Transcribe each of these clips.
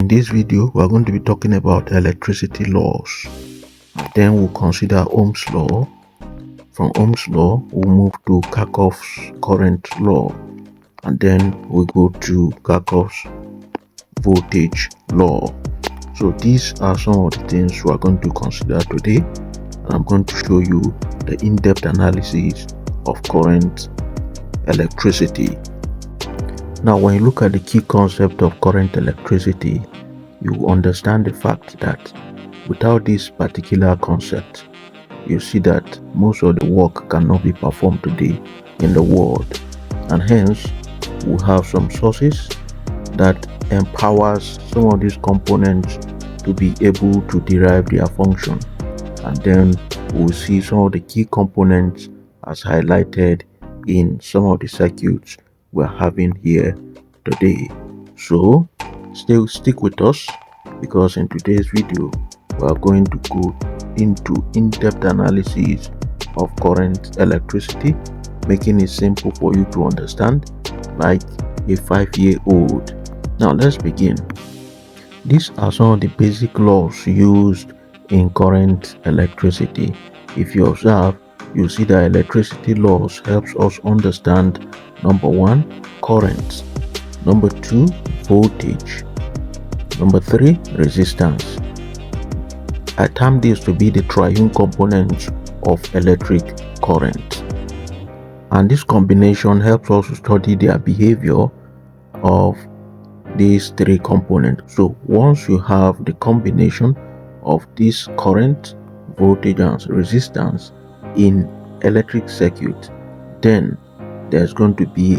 this video, we are going to be talking about electricity laws. Then we'll consider Ohm's law. From Ohm's law, we'll move to Kirchhoff's current law. And then we'll go to Kirchhoff's voltage law. So these are some of the things we are going to consider today. And I'm going to show you the in-depth analysis of current electricity. Now, when you look at the key concept of current electricity, you understand the fact that without this particular concept, you see that most of the work cannot be performed today in the world, and hence we have some sources that empowers some of these components to be able to derive their function, and then we'll see some of the key components as highlighted in some of the circuits we're having here today. So stick with us, because in today's video we are going to go into in-depth analysis of current electricity, making it simple for you to understand like a 5-year-old. Now let's begin. These are some of the basic laws used in current electricity. If you observe, you see that electricity laws helps us understand: number 1, current; number 2, voltage; number 3, resistance. I term this to be the triune components of electric current, and this combination helps us to study their behavior of these 3 components. So once you have the combination of this current, voltage and resistance in electric circuit, then there's going to be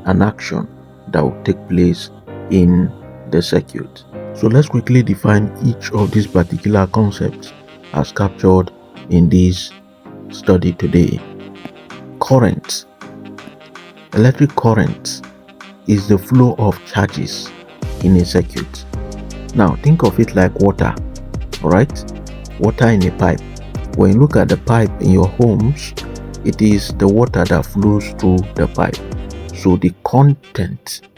an action that will take place in the circuit. So let's quickly define each of these particular concepts as captured in this study today. Current. Electric current is the flow of charges in a circuit. Now think of it like water, alright? Water in a pipe. When you look at the pipe in your homes, it is the water that flows through the pipe. So the content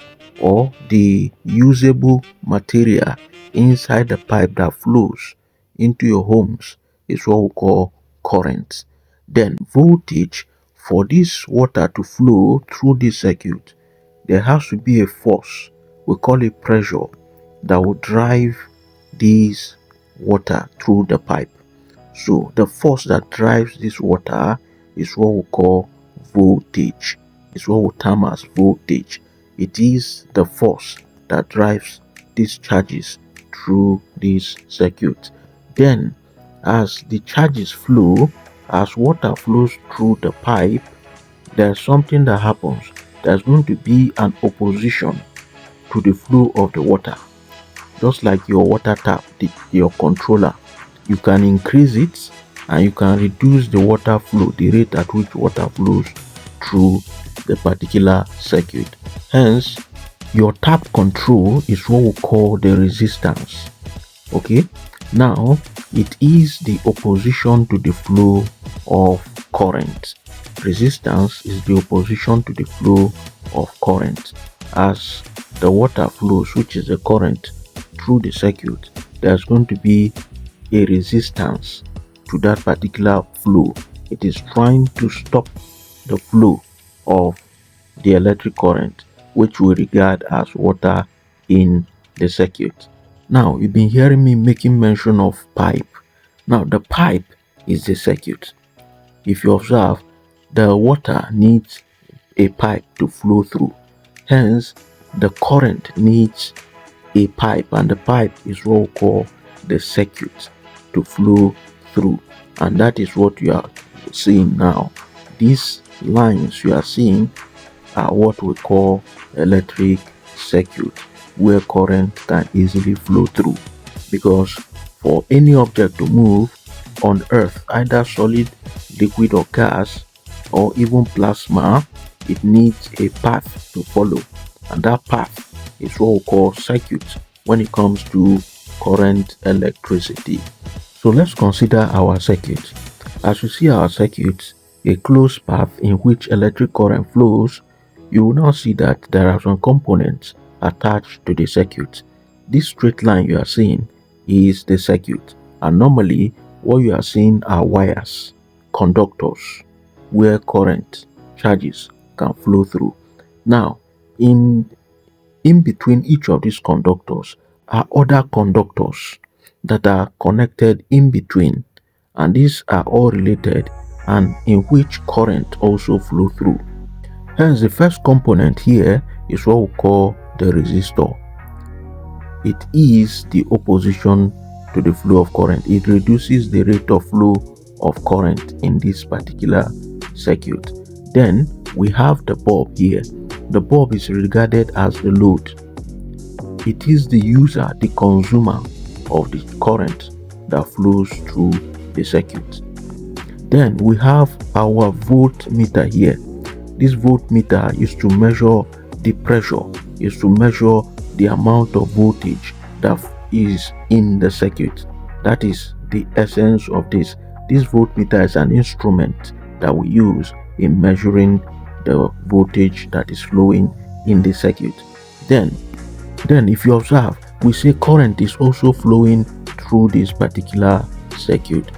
or the usable material inside the pipe that flows into your homes is what we call current. Then voltage. For this water to flow through this circuit, there has to be a force, we call it pressure, that will drive this water through the pipe. So the force that drives this water is what we call voltage. It's what we term as voltage. It is the force that drives these charges through this circuit. Then as the charges flow, as water flows through the pipe, there's something that happens. There's going to be an opposition to the flow of the water. Just like your water tap, your controller, you can increase it and you can reduce the water flow, the rate at which water flows through the particular circuit. Hence, your tap control is what we call the resistance. Okay, now it is the opposition to the flow of current. Resistance is the opposition to the flow of current. As the water flows, which is the current, through the circuit, there's going to be a resistance to that particular flow. It is trying to stop the flow of the electric current, which we regard as water in the circuit. Now, you've been hearing me making mention of pipe. Now, the pipe is the circuit. If you observe, the water needs a pipe to flow through. Hence, the current needs a pipe, and the pipe is what we call the circuit to flow through. And that is what you are seeing now. These lines you are seeing are what we call electric circuit, where current can easily flow through. Because for any object to move on earth, either solid, liquid or gas, or even plasma, it needs a path to follow, and that path is what we call circuit when it comes to current electricity. So let's consider our circuit. As you see our circuit, a closed path in which electric current flows, you will now see that there are some components attached to the circuit. this straight line you are seeing is the circuit, and normally what you are seeing are wires, conductors, where current, charges can flow through. Now, in between each of these conductors are other conductors that are connected in between, and these are all related and in which current also flow through. Hence, the first component here is what we call the resistor. It is the opposition to the flow of current. It reduces the rate of flow of current in this particular circuit. Then we have the bulb here. The bulb is regarded as the load. It is the user, the consumer of the current that flows through the circuit. Then we have our voltmeter here. This voltmeter is to measure the pressure, is to measure the amount of voltage that is in the circuit. That is the essence of this. This voltmeter is an instrument that we use in measuring the voltage that is flowing in the circuit. Then if you observe, we say current is also flowing through this particular circuit.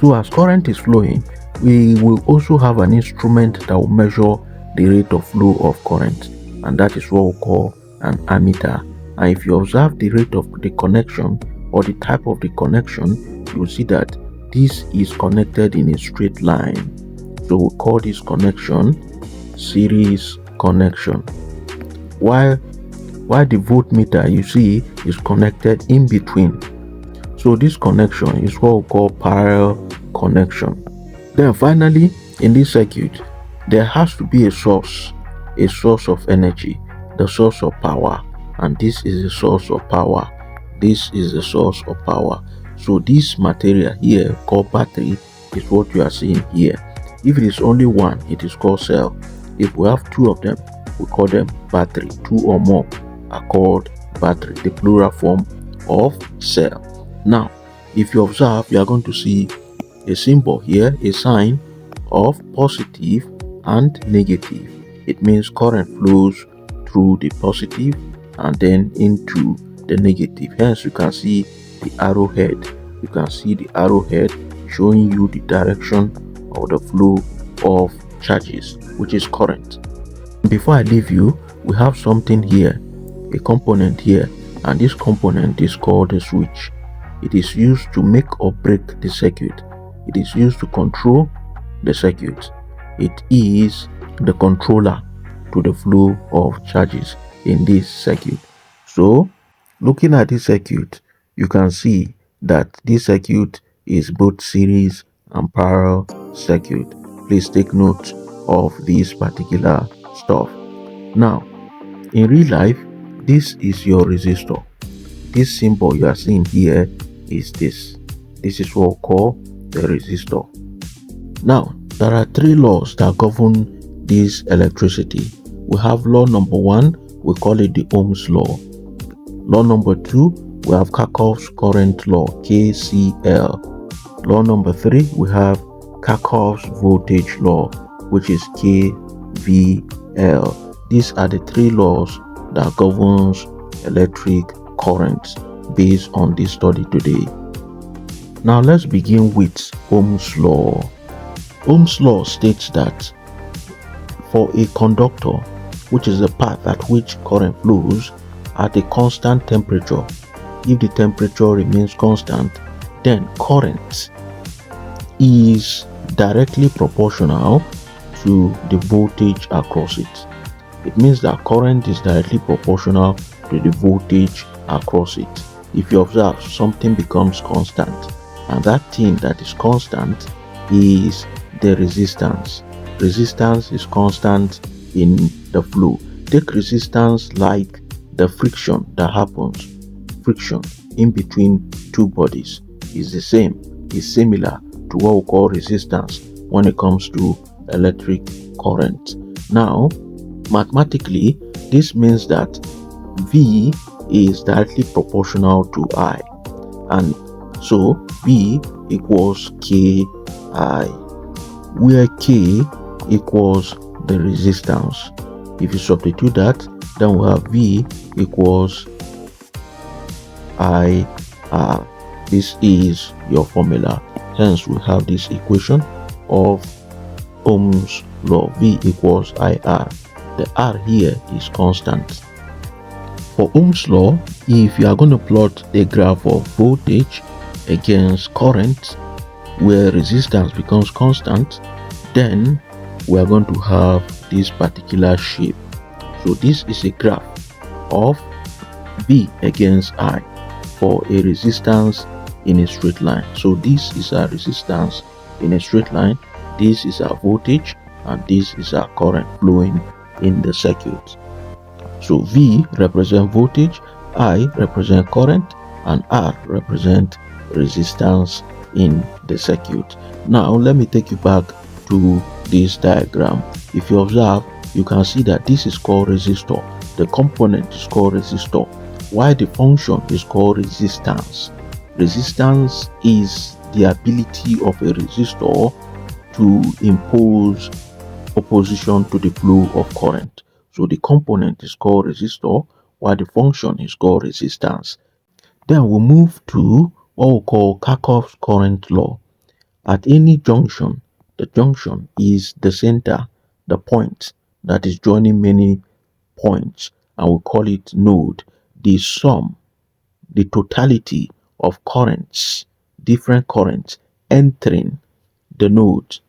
So as current is flowing, we will also have an instrument that will measure the rate of flow of current, and that is what we call an ammeter. And if you observe the rate of the connection or the type of the connection, you will see that this is connected in a straight line. So we call this connection series connection. While the voltmeter, you see, is connected in between. So this connection is what we call parallel connection. Then finally, in this circuit, there has to be a source of energy, the source of power, and this is the source of power. This is the source of power. So this material here called battery is what you are seeing here. If it is only one, it is called cell. If we have two of them, we call them battery. Two or more are called battery, the plural form of cell. Now, if you observe, you are going to see a symbol here, a sign of positive and negative. It means current flows through the positive and then into the negative. Hence, you can see the arrowhead. You can see the arrowhead showing you the direction of the flow of charges, which is current. Before I leave you, we have something here, a component here, and this component is called a switch. It is used to make or break the circuit. It is used to control the circuit. It is the controller to the flow of charges in this circuit. So, looking at this circuit, you can see that this circuit is both series and parallel circuit. Please take note of this particular stuff. Now, in real life, this is your resistor. This symbol you are seeing here is this. This is what we call the resistor. Now, there are three laws that govern this electricity. We have law number 1, we call it the Ohm's law. Law number 2, we have Kirchhoff's current law, KCL. Law number 3, we have Kirchhoff's voltage law, which is KVL. These are the three laws that governs electric currents based on this study today. Now let's begin with Ohm's law. Ohm's law states that for a conductor, which is the path at which current flows at a constant temperature, if the temperature remains constant, then current is directly proportional to the voltage across it. It means that current is directly proportional to the voltage across it. If you observe, something becomes constant, and that thing that is constant is the resistance. Resistance is constant in the flow. Take resistance like the friction that happens. Friction in between two bodies is the same, is similar to what we call resistance when it comes to electric current. Now, mathematically, this means that V is directly proportional to I, and so V equals Ki, where K equals the resistance. If you substitute that, then we have V equals IR. This is your formula. Hence, we have this equation of Ohm's law. V equals IR. The R here is constant. For Ohm's law, if you are going to plot a graph of voltage against current where resistance becomes constant, then we are going to have this particular shape. So this is a graph of V against I for a resistance in a straight line. So this is our resistance in a straight line, this is our voltage, and this is our current flowing in the circuit. So V represent voltage, I represent current, and R represent resistance in the circuit. Now let me take you back to this diagram. If you observe, you can see that this is called resistor. The component is called resistor, while the function is called resistance. Resistance is the ability of a resistor to impose opposition to the flow of current. So the component is called resistor, while the function is called resistance. Then we move to what we call Kirchhoff's current law. At any junction, the junction is the center, the point that is joining many points, and we call it node. The sum, the totality of currents, different currents entering the node,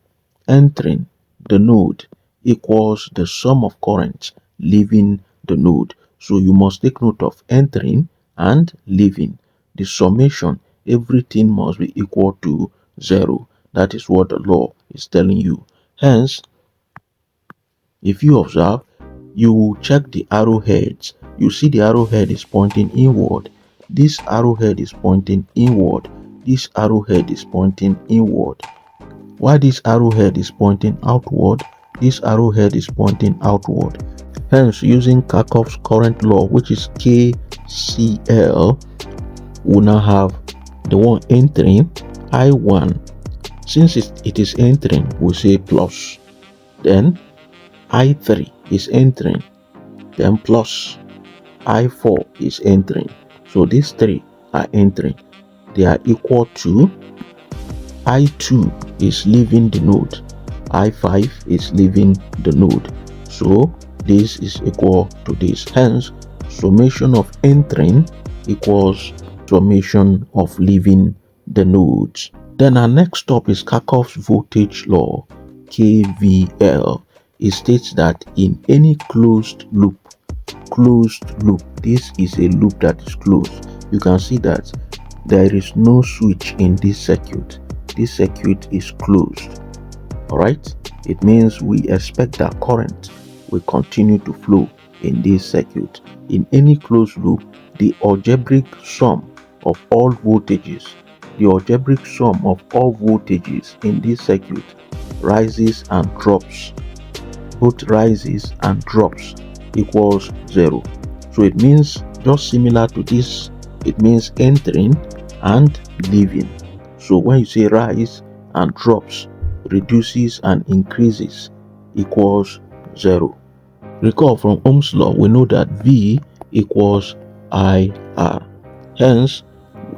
equals the sum of currents leaving the node. So you must take note of entering and leaving. The summation, everything must be equal to 0. That is what the law is telling you. Hence, if you observe, you check the arrowheads. You see the arrowhead is pointing inward. This arrowhead is pointing inward. This arrowhead is pointing inward. While this arrowhead is pointing outward, this arrowhead is pointing outward. Hence, using Kirchhoff's current law, which is KCL, we now have the one entering I1. Since it is entering, we say plus. Then I3 is entering, then plus. I4 is entering. So these three are entering. They are equal to I2 is leaving the node, I5 is leaving the node. So this is equal to this. Hence, summation of entering equals summation of leaving the nodes. Then our next stop is Kirchhoff's voltage law, KVL. It states that in any closed loop, this is a loop that is closed. You can see that there is no switch in this circuit. This circuit is closed. Alright, it means we expect that current will continue to flow in this circuit. In any closed loop, the algebraic sum of all voltages, in this circuit rises and drops. Both rises and drops equals 0. So it means just similar to this, it means entering and leaving. So when you say rise and drops, reduces and increases equals 0. Recall from Ohm's law, we know that V equals IR. Hence,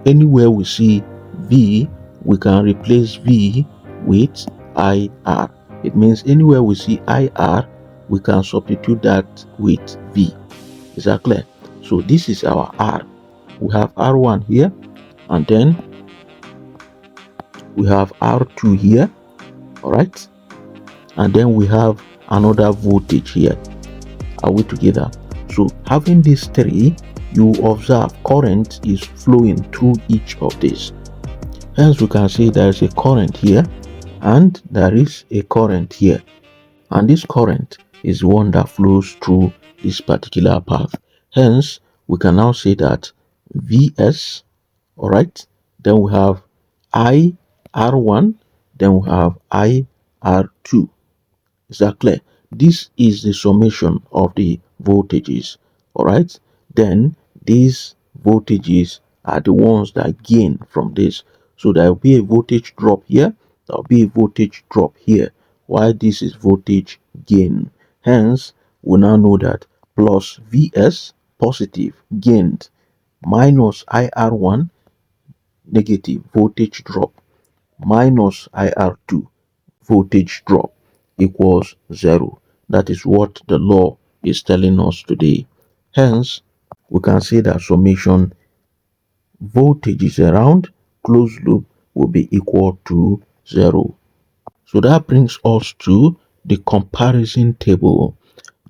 anywhere we see V, we can replace V with IR. It means anywhere we see IR, we can substitute that with V. Is that clear? So this is our R. We have R1 here, and then we have R2 here. Alright, and then we have another voltage here. Are we together? So having these three, you observe current is flowing through each of these. Hence we can say there is a current here and there is a current here, and this current is one that flows through this particular path. Hence we can now say that Vs, alright, then we have IR1, then we have IR2. Is that clear? This is the summation of the voltages. Alright, then these voltages are the ones that gain from this. So there will be a voltage drop here, there will be a voltage drop here, while this is voltage gain. Hence we now know that plus Vs positive gained minus IR1 negative voltage drop minus IR2 voltage drop equals 0. That is what the law is telling us today. Hence, we can say that summation voltages around closed loop will be equal to 0. So that brings us to the comparison table.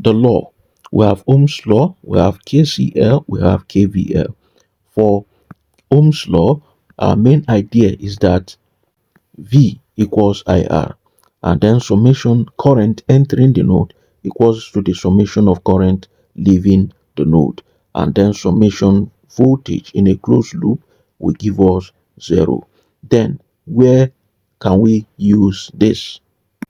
The law, we have Ohm's law, we have KCL, we have KVL. For Ohm's law, our main idea is that V equals IR, and then summation current entering the node equals to the summation of current leaving the node, and then summation voltage in a closed loop will give us 0. Then where can we use this?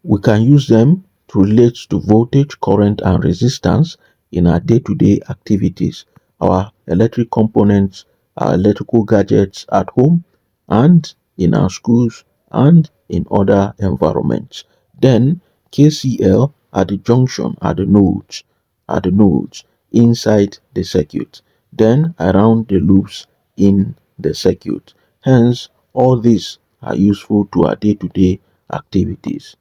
We can use them to relate to voltage, current, and resistance in our day-to-day activities, our electric components, our electrical gadgets at home, and in our schools and in other environments. Then KCL at the junction, at the nodes inside the circuit, then around the loops in the circuit. Hence, all these are useful to our day-to-day activities.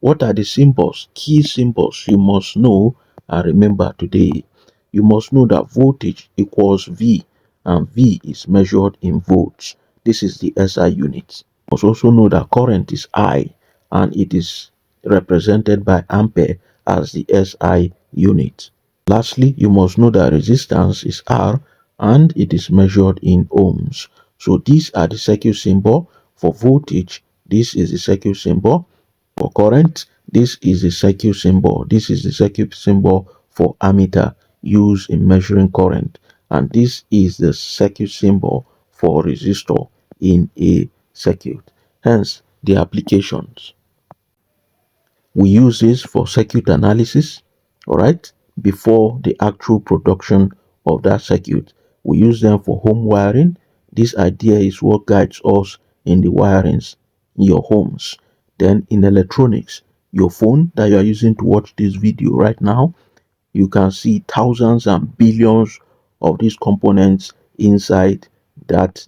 What are the symbols, key symbols you must know and remember today? You must know that voltage equals V, and V is measured in volts. This is the SI unit. You must also know that current is I, and it is represented by ampere as the SI unit. Lastly, you must know that resistance is R, and it is measured in ohms. So these are the circuit symbol for voltage. This is the circuit symbol for current. This is the circuit symbol. This is the circuit symbol for ammeter used in measuring current. And this is the circuit symbol for resistor in a circuit. Hence, the applications. We use this for circuit analysis, all right, before the actual production of that circuit. We use them for home wiring. This idea is what guides us in the wirings in your homes. Then in electronics, your phone that you are using to watch this video right now, you can see thousands and billions of these components inside that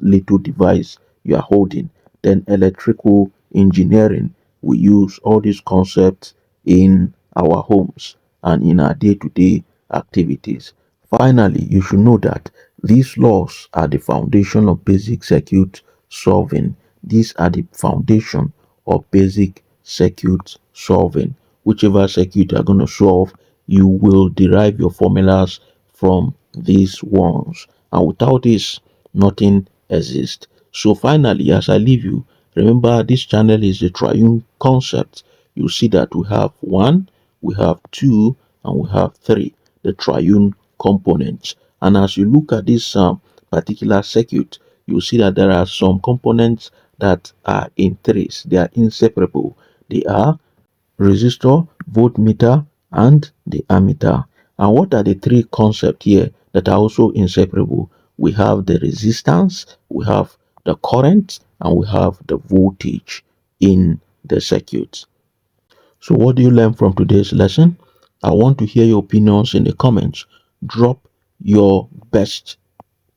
little device you are holding. Then electrical engineering, we use all these concepts in our homes and in our day-to-day activities. Finally, you should know that these laws are the foundation of basic circuit solving. These are the foundation of basic circuit solving. Whichever circuit you are going to solve, you will derive your formulas from these ones. And without this, nothing exists. So finally, as I leave you, remember this channel is the triune concept. You see that we have 1, we have 2, and we have 3, the triune components. And as you look at this particular circuit, you see that there are some components that are in threes. They are inseparable. They are resistor, voltmeter, and the ammeter. And what are the three concepts here that are also inseparable? We have the resistance, we have the current, and we have the voltage in the circuit. So what do you learn from today's lesson? I want to hear your opinions in the comments. Drop your best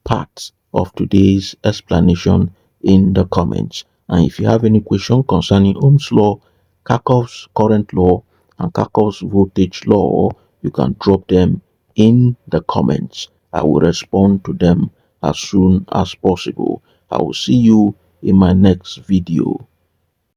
part of today's explanation in the comments. And if you have any question concerning Ohm's law, Kirchhoff's current law, and Kirchhoff's voltage law, you can drop them in the comments. I will respond to them as soon as possible. I will see you in my next video.